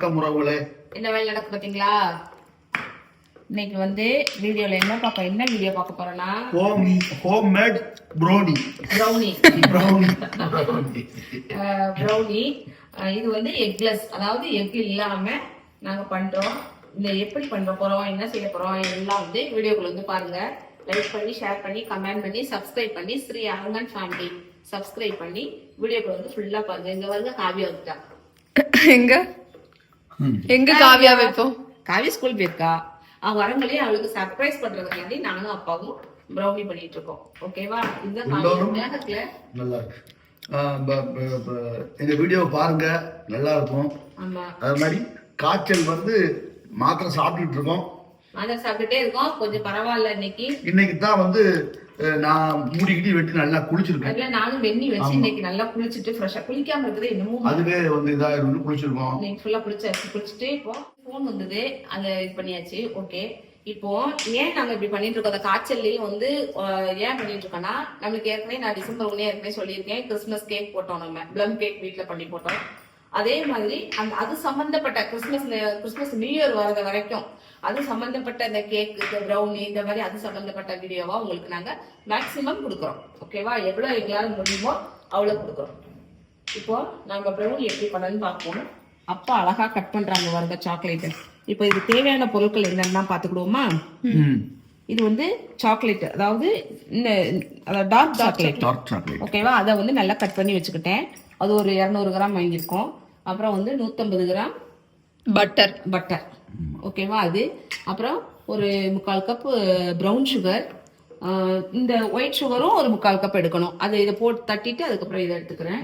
வணக்கம் உறவுகளே. என்ன வேலை நடக்கு பாத்தீங்களா? இன்னைக்கு வந்து வீடியோல என்ன வீடியோ பார்க்க போறோம்னா ஹோம் மேட் ப்ரௌனி. இது வந்து எக்லெஸ், அதாவது எக் இல்லாம நாங்க பண்றோம். இந்த எப்படி பண்ற போறோம், என்ன செய்ய போறோம் எல்லாம் வந்து வீடியோக்குள்ள வந்து பாருங்க. லைக் பண்ணி, ஷேர் பண்ணி, கமெண்ட் பண்ணி, சப்ஸ்கிரைப் பண்ணி, ஸ்ரீ அரங்கன் ஃபேமிலி சப்ஸ்கிரைப் பண்ணி வீடியோக்குள்ள வந்து ஃபுல்லா பாருங்க. இங்க வந்து காவியா வந்துட்டா. எங்க காவியா வைப்போம். காவியா ஸ்கூல் போயிருக்கா. அவ வரங்களே அவளுக்கு சர்ப்ரைஸ் பண்றதுக்காண்டி நானும் அப்பாவும் ப்ரௌனி பண்ணிட்டு இருக்கோம். ஓகேவா? இந்த நல்லா இருக்கு. இந்த வீடியோ பாருங்க, நல்லா இருக்கும். ஆமா, அது மாதிரி காய்ச்சல் வந்து மாத்திரை சாப்பிட்டுட்டு இருக்கோம். மாத்திரை சாப்பிட்டுட்டே இருக்கோம். கொஞ்சம் பரவாயில்ல. இன்னைக்கு தான் வந்து நான் மூடிக்கிட்டு வெட்டி நல்லா குளிச்சிருக்கேன். அதுல நானும் வெண்ணி வச்சு இன்னைக்கு நல்லா குளிச்சுட்டு ஃப்ரெஷ்ஷா, குளிக்காம இருக்குது இன்னமும் அதுவே வந்து இதா இருந்து குளிச்சிருக்கோம். இன்னைக்கு ஃபுல்லா குளிச்சுட்டு இப்போ ஃபோன் வந்தது, அதை இது பண்ணியாச்சு. ஓகே, இப்போ ஏன் நாங்க இப்படி பண்ணிட்டு இருக்கோம், அந்த காய்ச்சல்லையும் வந்து ஏன் பண்ணிட்டு இருக்கோம்னா, நம்மளுக்கு ஏற்கனவே நான் டிசம்பர் 1 ஏற்கனவே சொல்லியிருக்கேன், கிறிஸ்மஸ் கேக் போட்டோம், நம்ம ப்ளம் கேக் வீட்டுல பண்ணி போட்டோம். அதே மாதிரி அது சம்பந்தப்பட்ட கிறிஸ்மஸ் நியூ இயர் வரது வரைக்கும் அது சம்பந்தப்பட்ட இந்த கேக், இந்த ப்ரௌனி, இந்த மாதிரி அது சம்பந்தப்பட்ட வீடியோவா உங்களுக்கு நாங்க மேக்சிமம் கொடுக்குறோம். ஓகேவா? எவ்வளவு எங்களால முடியுமோ அவ்வளவு கொடுக்குறோம். இப்போ நாங்க ப்ரௌனி எப்படி பண்ணணும்னு பார்ப்போம். அப்பா அழகா கட் பண்றாங்க வருங்க சாக்லேட். இப்போ இது தேவையான பொருட்கள் என்னன்னா பாத்துக்கிடுவோமா? இது வந்து சாக்லேட், அதாவது டார்க் சாக்லேட். ஓகேவா? அதை வந்து நல்லா கட் பண்ணி வச்சுக்கிட்டேன். அது ஒரு 200 கிராம் வாங்கியிருக்கோம். அப்புறம் வந்து 150 கிராம் பட்டர். ஓகேவா? அது அப்புறம் ஒரு 3/4 கப் ப்ரௌன் சுகர். இந்த ஒயிட் சுகரும் ஒரு 3/4 கப் எடுக்கணும். அது இதை போட்டு தட்டிட்டு அதுக்கப்புறம் இதை எடுத்துக்கிறேன்.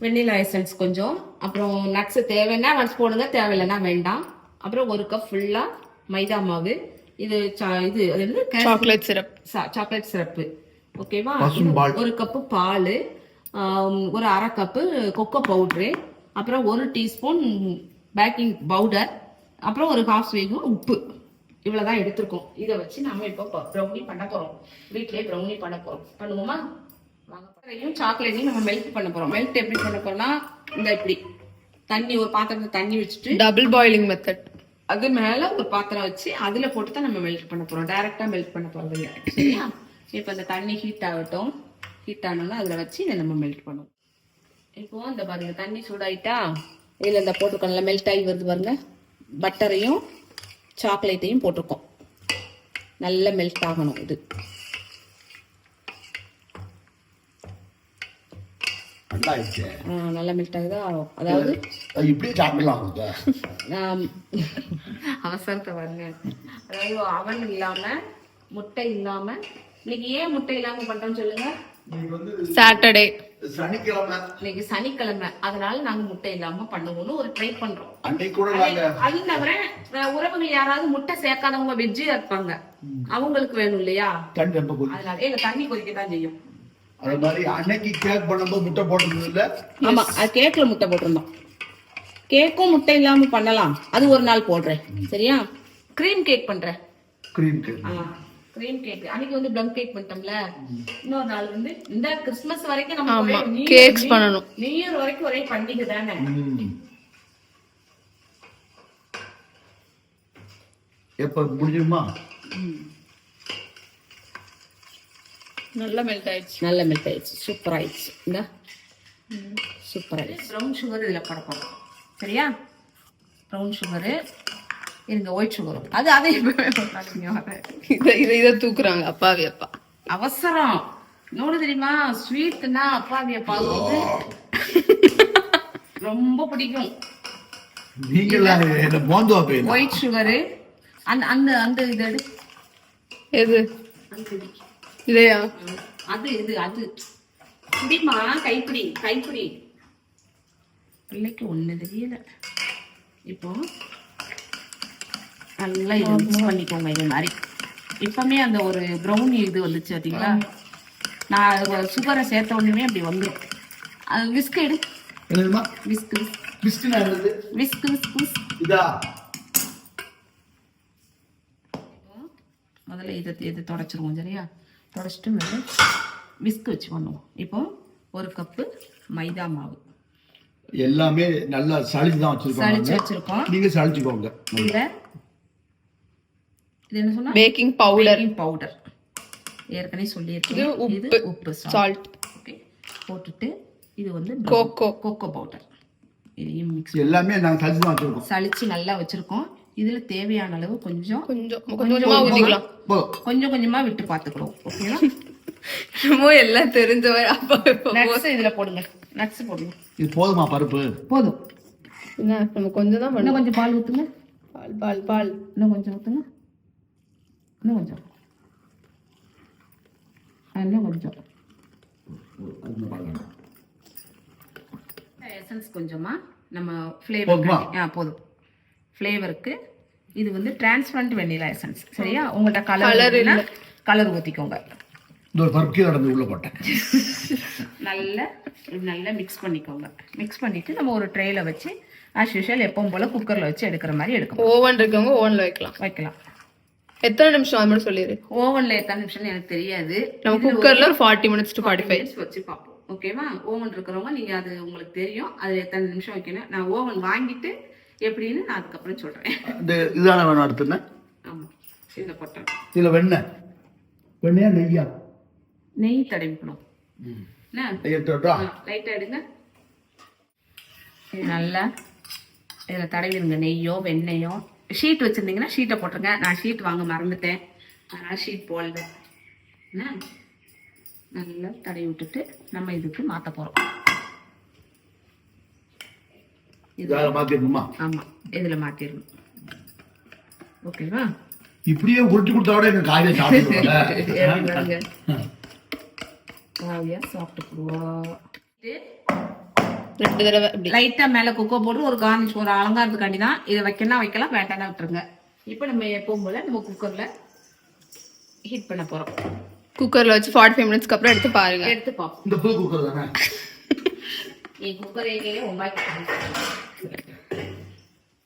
வெண்ணிலா எசன்ஸ் கொஞ்சம். அப்புறம் நட்ஸ் தேவைன்னா நட்ஸ் போடுங்க, தேவையில்லைன்னா வேண்டாம். அப்புறம் 1 கப் ஃபுல்லா மைதா மாவு. இது சாக்லேட் சிரப்பு. ஓகேவா? 1 கப்பு பால், ஒரு 1/2 கப்பு கொக்கோ பவுடரு, அப்புறம் 1 டீஸ்பூன் பேக்கிங் பவுடர், அப்புறம் ஒரு 1/2 ஸ்பூன் உப்பு. இவ்வளவுதான் எடுத்திருக்கோம். இதை வச்சு நம்ம இப்போ ப்ரௌனி பண்ண போறோம். வீட்லயே ப்ரௌனி பண்ண போறோம். பண்ணுவோமா? பட்டரையும் சாக்லேட்டையும் நம்ம மெல்ட் பண்ண போறோம். மெல்ட் எப்படி பண்ண போறோம்னா, இந்த இப்படி தண்ணி, ஒரு பாத்திரத்துல தண்ணி வச்சுட்டு, டபுள் பாயிலிங் மெத்தட், அது மேல ஒரு பாத்திரம் வச்சு அதுல போட்டு தான் நம்ம மெல்ட் பண்ண போறோம். டைரக்டா மெல்ட் பண்ண போறது இல்லை. சரியா? இப்ப இந்த தண்ணி ஹீட் ஆகட்டும். ஹீட் ஆனாலும் அதுல வச்சு இதை நம்ம மெல்ட் பண்ணுவோம். இப்போ இந்த பாருங்க, தண்ணி சூடாயிட்டா இதுல இந்த போட்டிருக்கோம்ல, மெல்ட் ஆகி வருது பாருங்க. பட்டரையும் சாக்லேட்டையும் போட்டிருக்கோம். நல்ல மெல்ட் ஆகணும். இது நல்லா மெல்ட் ஆகுதா? அதாவது அவசரத்தை பாருங்க. அதாவது அவன் இல்லாம, முட்டை இல்லாம. இன்னைக்கு ஏன் முட்டை இல்லாம பண்றோம்னு சொல்லுங்க. சாட்டர்டே, இன்னைக்கு சனிக்கிழமை, அதனால நாங்க முட்டை இல்லாம பண்ணுவோம்னு ஒரு ட்ரை பண்றோம். அது தவிர உறவுகள் யாராவது முட்டை சேர்க்காதவங்க வெஜ்ஜியா இருப்பாங்க, அவங்களுக்கு வேணும் இல்லையா? அதனால எங்க தண்ணி கொதிக்கத்தான் செய்யும். அது மாதிரி அன்னைக்கு கேக் பண்ணும்போது முட்டை போட்டிருந்தது இல்ல? ஆமா, அது கேக்ல முட்டை போட்டிருந்தோம். கேக்கும் முட்டை இல்லாம பண்ணலாம், அது ஒரு நாள் போடுறேன். சரியா? கிரீம் கேக் பண்றேன். கிரீம் கேக் அன்னைக்கு வந்து ப்ளம் கேக் பண்ணிட்டோம்ல. இன்னொரு நாள் வந்து இந்த கிறிஸ்மஸ் வரைக்கும் நம்ம கேக்ஸ் பண்ணணும். நியூ இயர் வரைக்கும் ஒரே பண்டிகை தானே. எப்ப முடியுமா? நல்லா மெல்ட் ஆயிடுச்சு. சூப்பர் ஆயிடுச்சு. இந்த சூப்பர் ஆயிடுச்சு. ப்ரௌன் சுகர் இதுல போட போறோம். சரியா? ப்ரௌன் சுகரு இருங்க, ஒயிட் சுகரும் அதே இதை தூக்குறாங்க அப்பாவி அப்பா. அவசரம் நோடு தெரியுமா? ஸ்வீட்னா அப்பாவி அப்பா வந்து ரொம்ப பிடிக்கும். ஒயிட் சுகரு அந்த இது எது இதையா? அது பிடிமா? கைப்பிடி பிள்ளைக்கு ஒண்ணு தெரியல. இப்போ நல்லா இதை மிக்ஸ் பண்ணிக்கோங்க. இது மாதிரி இப்பவுமே அந்த ஒரு ப்ரௌனி இது வந்துச்சு பார்த்தீங்களா? நான் சுகரை சேர்த்த உடனே அப்படி வந்துடும். அது விஸ்க் எடு. விஸ்க் முதல்ல இதை தொடச்சிருவோம். சரியா? தொடச்சிட்டு மேலே விஸ்க் வச்சு பண்ணுவோம். இப்போ 1 கப்பு மைதா மாவு, எல்லாமே நல்லா சளிச்சு தான் சளிச்சு வச்சிருக்கோம். வச்சிருக்கோம். நீங்க சளிச்சுக்கோங்க. இதுல இது என்ன சொன்னா பேக்கிங் பவுடர், பேக்கிங் பவுடர் ஏற்கனவே சொல்லியிருக்கேன். இது இது உப்பு சால்ட், ஓகே போட்டுட்டு இது வந்து கோகோ பவுடர் இதையும் மிக்ஸ் எல்லாமே நாங்க சளிச்சு தான் வச்சிருக்கோம். சளிச்சு நல்லா வச்சிருக்கோம். இதுல தேவையான அளவு கொஞ்சம் கொஞ்சமா ஊத்திக்கலாம். கொஞ்சம் கொஞ்சமா விட்டு பாத்துக்கிறோம். ஓகேவா? என்னமோ எல்லாம் தெரிஞ்சவ அப்பா நட்ஸ் இதுல போடுங்க. நட்ஸ் போடுங்க. இது போதுமா பருப்பு? போதும். என்ன நம்ம கொஞ்சம் தான் இன்னும் கொஞ்சம் பால் ஊத்துங்க. பால் இன்னும் கொஞ்சம் ஊத்துங்க. இன்னும் கொஞ்சம் எசன்ஸ் கொஞ்சமா நம்ம ஃப்ளேவர் போதும். ஃப்ளேவருக்கு இது வந்து டிரான்ஸ்பரண்ட் வெண்ணிலா எசன்ஸ். சரியா? உங்கள்ட்ட கலர் ஊத்திக்கோங்க. இந்த பருப்பு கீழே நடந்து உள்ள போட்டேன். நல்லா மிக்ஸ் பண்ணிக்கோங்க. மிக்ஸ் பண்ணிட்டு நம்ம ஒரு ட்ரேல வச்சு ஆஸ் யூஷுவல் எப்பவும் போல குக்கர்ல வச்சு எடுக்கிற மாதிரி எடுக்கணும். ஓவன் இருக்கவங்க ஓவன்ல வைக்கலாம். எத்தனை நிமிஷம் அது மட்டும் சொல்லிடு. ஓவன்ல எத்தனை நிமிஷம் எனக்கு தெரியாது. நம்ம குக்கர்ல ஒரு 40 minutes to 45 வச்சு பார்ப்போம். ஓகேவா? ஓவன் இருக்கிறவங்க நீங்க அது உங்களுக்கு தெரியும் அது எத்தனை நிமிஷம் வைக்கணும். நான் ஓவன் வாங்கிட்டு எப்படின்னு நான் அதுக்கப்புறம் சொல்றேன். இதுதானே வேணும் அடுத்துன்னு? ஆமா, இதை போட்டேன். இதுல வெண்ணையா நெய்யா? நெய் தடவிக்கணும். லைட்டா எடுங்க. இது நல்லா இதில் தடவிடுங்க. நெய்யோ வெண்ணெயோ. ஷீட் வச்சிருந்தீங்கன்னா ஷீட்டை போட்டுருங்க. நான் ஷீட் வாங்க மறந்துட்டேன், அதனால ஷீட் போடல. என்ன நல்லா தடவி விட்டுட்டு நம்ம இதுக்கு மாற்ற போறோம். ஆமா, இதுல மாத்திடணும். ஓகேவா? இப்படியே உருட்டி கொடுத்தாவோட எங்க காய சாப்பிடுவாங்க. காவியா சாப்பிட்டுக்குவா. 2 தடவை இப்படி லைட்டா மேல குக்கோ போட்டு ஒரு கார்னிஷ் ஒரு அலங்காரத்துக்காண்டி தான். இதை வைக்கணும் வைக்கலாம், வேண்டாம்னா விட்டுருங்க. இப்போ நம்ம எப்பவும் போல நம்ம குக்கர்ல ஹீட் பண்ண போறோம். குக்கர்ல வச்சு 45 minutes அப்புறம் எடுத்து பாருங்க. எடுத்து பார்ப்போம். இந்த புது குக்கர் தானே? என் குக்கர் எங்கேயே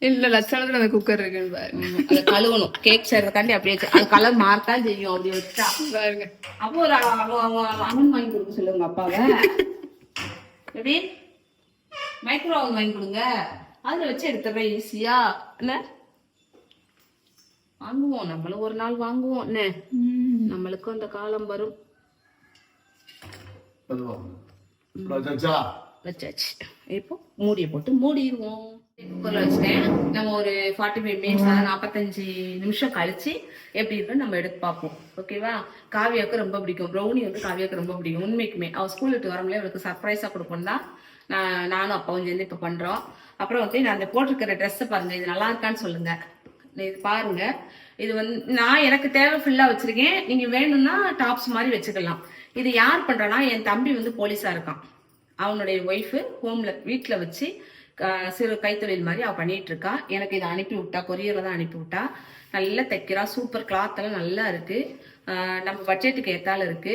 இல்ல லட்சணத்துல அந்த குக்கர் இருக்குன்னு பாருங்க. அதை கழுவணும். கேக் செய்யறதுக்காண்டி அப்படியே அது கலர் மார்த்தான் செய்யும். அப்படி வச்சா பாருங்க. அப்போ ஒரு அவன் வாங்கி கொடுக்க சொல்லுங்க அப்பாவை. எப்படி மைக்ரோ அவன் வாங்கி கொடுங்க. அதுல வச்சு எடுத்துடுறேன் ஈஸியா. என்ன வாங்குவோம், நம்மளும் ஒரு நாள் வாங்குவோம். என்ன நம்மளுக்கும் அந்த காலம் வரும். வச்சாச்சு. இப்போ மூடியை போட்டு மூடிடுவோம். குக்கர்ல வச்சுட்டேன். நம்ம ஒரு 45 minutes 45 நிமிஷம் கழிச்சு எப்படி இருக்குன்னு நம்ம எடுத்து பார்ப்போம். ஓகேவா? காவியாவுக்கு ரொம்ப பிடிக்கும் ப்ரௌனி. வந்து காவியாவுக்கு ரொம்ப பிடிக்கும் உண்மைக்குமே. அவள் ஸ்கூல் விட்டு வரமுலே அவளுக்கு சர்ப்ரைஸா கொடுப்போம் தான் நானும் அப்பாவும் சேர்ந்து இப்ப பண்றோம். அப்புறம் வந்து நான் அந்த போட்டிருக்கிற ட்ரெஸ் பாருங்க, இது நல்லா இருக்கான்னு சொல்லுங்க. இது பாருங்க. இது வந்து நான் எனக்கு தேவை ஃபுல்லா வச்சிருக்கேன். நீங்க வேணும்னா டாப்ஸ் மாதிரி வச்சுக்கலாம். இது யார் பண்றானா, என் தம்பி வந்து போலீஸா இருக்கான். அவனுடைய ஒய்ஃபு ஹோம்ல வீட்டுல வச்சு சிறு கைத்தொழில் மாதிரி அவ பண்ணிட்டு இருக்கா. எனக்கு இதை அனுப்பி விட்டா, கொரியர்ல தான் அனுப்பி விட்டா. நல்லா தைக்கிறா. சூப்பர் கிளாத் எல்லாம் நல்லா இருக்கு. நம்ம பட்ஜெட்டுக்கு ஏத்தால இருக்கு.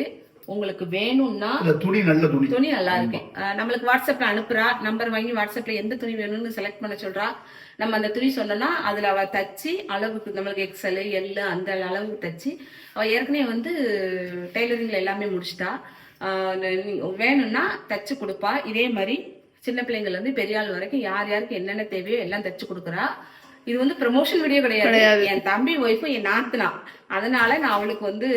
உங்களுக்கு வேணும்னா துணி நல்லா இருக்கு. நம்மளுக்கு வாட்ஸ்அப்ல அனுப்புறா. நம்பர் வாங்கி வாட்ஸ்அப்ல எந்த துணி வேணும்னு செலக்ட் பண்ண சொல்றா. நம்ம அந்த துணி சொன்னோம்னா அதுல அவ தச்சு அளவுக்கு நம்மளுக்கு XL L அந்த அளவுக்கு தச்சு அவ ஏற்கனவே வந்து டெய்லரிங்ல எல்லாமே முடிச்சிட்டா. வேணும்னா தச்சு கொடுப்பா. இதே மாதிரி சின்ன பிள்ளைங்கள்ல இருந்து பெரிய ஆள் வரைக்கும் யார் யாருக்கு என்னென்ன தேவையோ எல்லாம் தச்சு கொடுக்குறா. இது வந்து ப்ரமோஷன் வீடியோ கிடையாது. என் தம்பி ஒய்ஃபும் என் நாத்துனா, அதனால நான் அவளுக்கு வந்து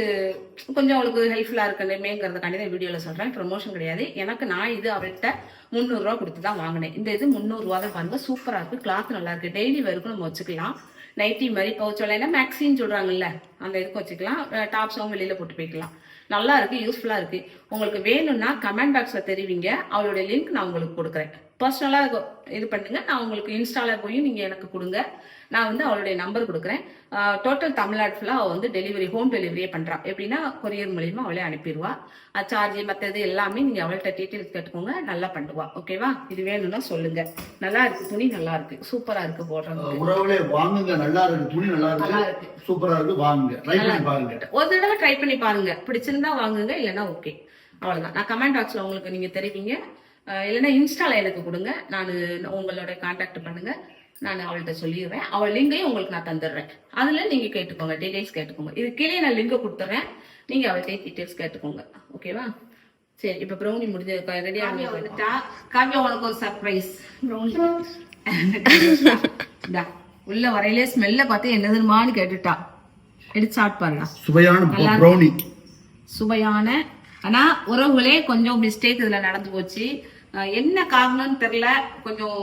கொஞ்சம் அவளுக்கு ஹெல்ப்ஃபுல்லா இருக்கணுமேங்கிறதுக்காண்டி தான் வீடியோல சொல்றேன். ப்ரமோஷன் கிடையாது. எனக்கு நான் இது அவள்கிட்ட 300 ரூபா கொடுத்து தான் வாங்கினேன். இந்த இது 300 ரூபா தான். பாருங்க, சூப்பரா இருக்கு. கிளாத் நல்லா இருக்கு. டெய்லி வரைக்கும் நம்ம வச்சுக்கலாம். நைட்டி மாதிரி பவுச்சோலைன்னா மேக்ஸின்னு சொல்றாங்கல்ல, அந்த இதுக்கு வச்சுக்கலாம். டாப்ஸும் வெளியில போட்டு போய்க்கலாம். நல்லா இருக்கு, யூஸ்ஃபுல்லா இருக்கு. உங்களுக்கு வேணும்னா கமெண்ட் பாக்ஸ்ல தெரிவிங்க. அவளுடைய லிங்க் நான் உங்களுக்கு கொடுக்குறேன். பர்சனலா இது பண்ணுங்க. நான் உங்களுக்கு இன்ஸ்டால போய் நீங்க எனக்கு கொடுங்க. நான் வந்து அவளுடைய நம்பர் கொடுக்குறேன். டோட்டல் தமிழ்நாடு ஃபுல்லா அவள் வந்து டெலிவரி, ஹோம் டெலிவரியே பண்றா. எப்படின்னா கொரியர் மூலியமா அவளே அனுப்பிடுவா. சார்ஜ் மற்றது எல்லாமே நீங்க அவள்கிட்ட டீட்டெயில்ஸ் கேட்டுக்கோங்க. நல்லா பண்ணுவா. ஓகேவா? இது வேணும்னா சொல்லுங்க. நல்லா இருக்கு, துணி நல்லா இருக்கு, சூப்பரா இருக்கு. போடுறது வாங்குங்க. நல்லா இருக்கு, துணி நல்லா இருக்கு, சூப்பரா இருக்கு. வாங்குங்க, ட்ரை பண்ணி பாருங்க. ஒரு தடவை ட்ரை பண்ணி பாருங்க. பிடிச்சிருந்தா வாங்குங்க, இல்லைன்னா ஓகே, அவ்வளவுதான். நான் கமெண்ட் பாக்ஸ்ல உங்களுக்கு நீங்க தெரிவிங்க. இல்லைன்னா இன்ஸ்டால எனக்கு கொடுங்க. நான் உங்களோட கான்டாக்ட் பண்ணுங்க. நான் அவள்கிட்ட சொல்லிடுறேன். அவள் லிங்கையும் உங்களுக்கு நான் தந்துடுறேன். அதுல நீங்க கேட்டுக்கோங்க, டீடைல்ஸ் கேட்டுக்கோங்க. இது கீழே நான் லிங்கை கொடுத்துறேன். நீங்க அவள்கிட்ட டீடைல்ஸ் கேட்டுக்கோங்க. ஓகேவா? சரி இப்ப ப்ரௌனி முடிஞ்சது ரெடியா வந்துட்டா. காவியா உனக்கு ஒரு சர்ப்ரைஸ். ப்ரௌனி உள்ள வரையிலே ஸ்மெல்ல பார்த்து என்னதுமான்னு கேட்டுட்டா. எடுத்து சாப்பிட்டு பாருங்க. சுவையான ப்ரௌனி. சுவையான. ஆனா உறவுகளே கொஞ்சம் மிஸ்டேக் இதுல நடந்து போச்சு. என்ன காரணம்னு தெரியல, கொஞ்சம்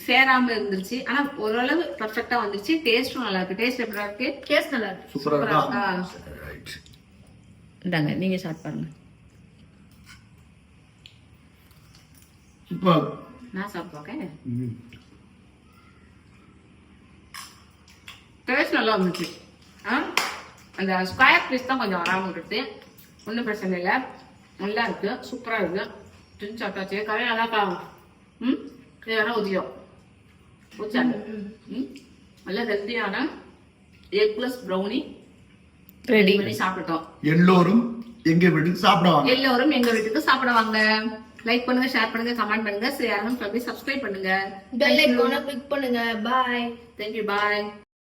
சேராம இருந்துச்சு. ஆனா ஓரளவு பர்ஃபெக்டா வந்துருச்சு. டேஸ்டும் நல்லா இருக்கு. டேஸ்ட் எப்படி இருக்கு? டேஸ்ட் நல்லா இருக்கு. சூப்பரா இருக்கு. இந்தாங்க நீங்க சாப்பிட்டு பாருங்க. சூப்பர். நான் சாப்பிட்டு டேஸ்ட் நல்லா இருந்துச்சு. அந்த ஸ்கொயர் பீஸ் தான் கொஞ்சம் வராம இருக்கு. ஒன்றும் பிரச்சனை இல்லை, நல்லா இருக்கு, சூப்பரா இருக்கு. டின் சாப்பிட்டாச்சு. கரையை நல்லா காணும். இது வேணா ஊதியம் ஊச்சாங்க. நல்ல ஹெல்த்தியான எக் பிளஸ் ப்ரௌனி ரெடி பண்ணி சாப்பிட்டோம். எல்லோரும் எங்க வீட்டுக்கு சாப்பிடுவாங்க. எல்லோரும் எங்க வீட்டுக்கு சாப்பிடுவாங்க. லைக் பண்ணுங்க, ஷேர் பண்ணுங்க, கமெண்ட் பண்ணுங்க, சப்ஸ்கிரைப் பண்ணுங்க. பெல் ஐகானை கிளிக் பண்ணுங்க. பை. Thank you. Bye.